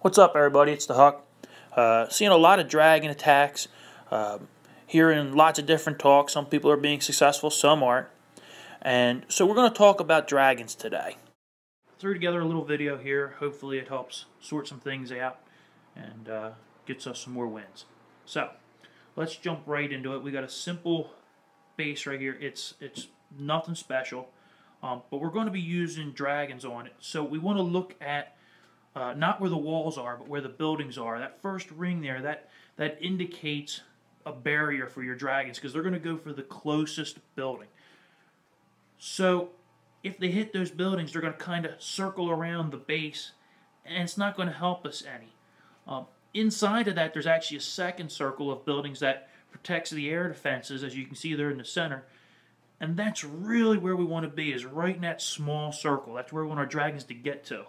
What's up, everybody? It's the Huck. Seeing a lot of dragon attacks, hearing lots of different talks. Some people are being successful, some aren't. And so we're going to talk about dragons today. Threw together a little video here. Hopefully it helps sort some things out and gets us some more wins. So let's jump right into it. We got a simple base right here. It's nothing special, but we're going to be using dragons on it. So we want to look at not where the walls are, but where the buildings are. That first ring there, that indicates a barrier for your dragons because they're going to go for the closest building. So if they hit those buildings, they're going to kind of circle around the base, and it's not going to help us any. Inside of that, there's actually a second circle of buildings that protects the air defenses, as you can see there in the center. And that's really where we want to be, is right in that small circle. That's where we want our dragons to get to.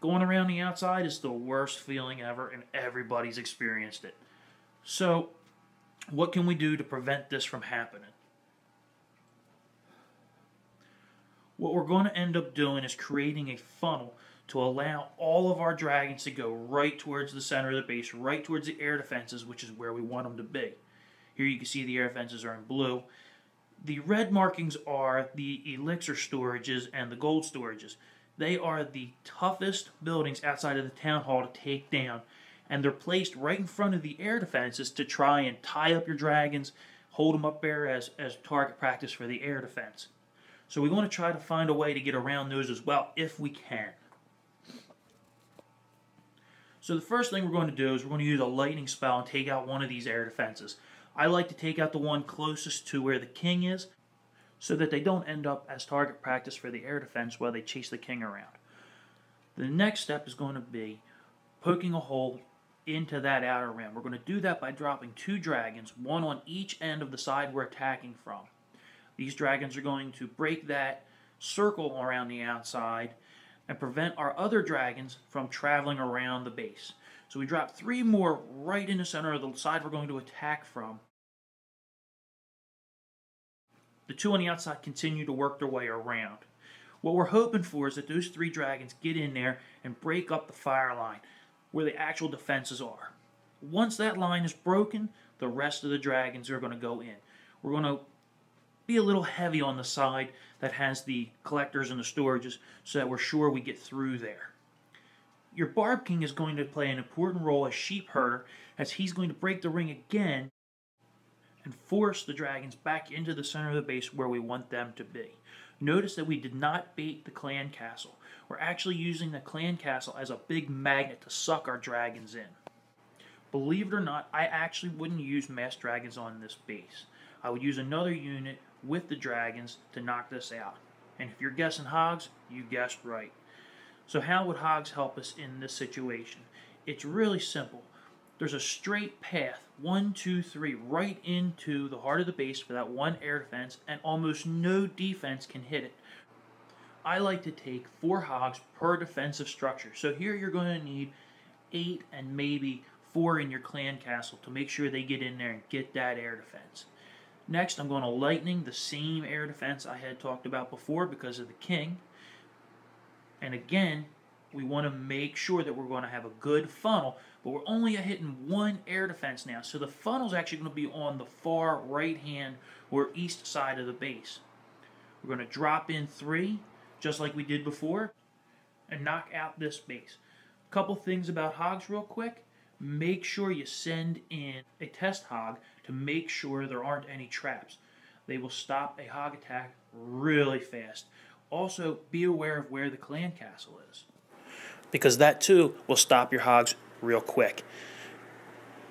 Going around the outside is the worst feeling ever, and everybody's experienced it. So, what can we do to prevent this from happening? What we're going to end up doing is creating a funnel to allow all of our dragons to go right towards the center of the base, right towards the air defenses, which is where we want them to be. Here you can see the air defenses are in blue. The red markings are the elixir storages and the gold storages. They are the toughest buildings outside of the town hall to take down, and they're placed right in front of the air defenses to try and tie up your dragons, hold them up there as target practice for the air defense. So we want to try to find a way to get around those as well, if we can. So the first thing we're going to do is we're going to use a lightning spell and take out one of these air defenses. I like to take out the one closest to where the king is, so that they don't end up as target practice for the air defense while they chase the king around. The next step is going to be poking a hole into that outer rim. We're going to do that by dropping two dragons, one on each end of the side we're attacking from. These dragons are going to break that circle around the outside and prevent our other dragons from traveling around the base. So we drop three more right in the center of the side we're going to attack from. The two on the outside continue to work their way around. What we're hoping for is that those three dragons get in there and break up the fire line where the actual defenses are. Once that line is broken, the rest of the dragons are going to go in. We're going to be a little heavy on the side that has the collectors and the storages so that we're sure we get through there. Your Barb King is going to play an important role as sheep herder, as he's going to break the ring again and force the dragons back into the center of the base where we want them to be. Notice that we did not bait the clan castle. We're actually using the clan castle as a big magnet to suck our dragons in. Believe it or not, I actually wouldn't use mass dragons on this base. I would use another unit with the dragons to knock this out. And if you're guessing hogs, you guessed right. So how would hogs help us in this situation? It's really simple. There's a straight path, 1, 2, 3, right into the heart of the base for that one air defense, and almost no defense can hit it. I like to take 4 hogs per defensive structure. So here you're going to need 8 and maybe 4 in your clan castle to make sure they get in there and get that air defense. Next, I'm going to lightning the same air defense I had talked about before because of the king. And again, we want to make sure that we're going to have a good funnel, but we're only hitting one air defense now. So the funnel's actually going to be on the far right hand or east side of the base. We're going to drop in 3, just like we did before, and knock out this base. A couple things about hogs real quick. Make sure you send in a test hog to make sure there aren't any traps. They will stop a hog attack really fast. Also, be aware of where the clan castle is, because that too will stop your hogs real quick.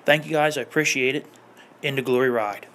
Thank you guys, I appreciate it. Into Glory Ride.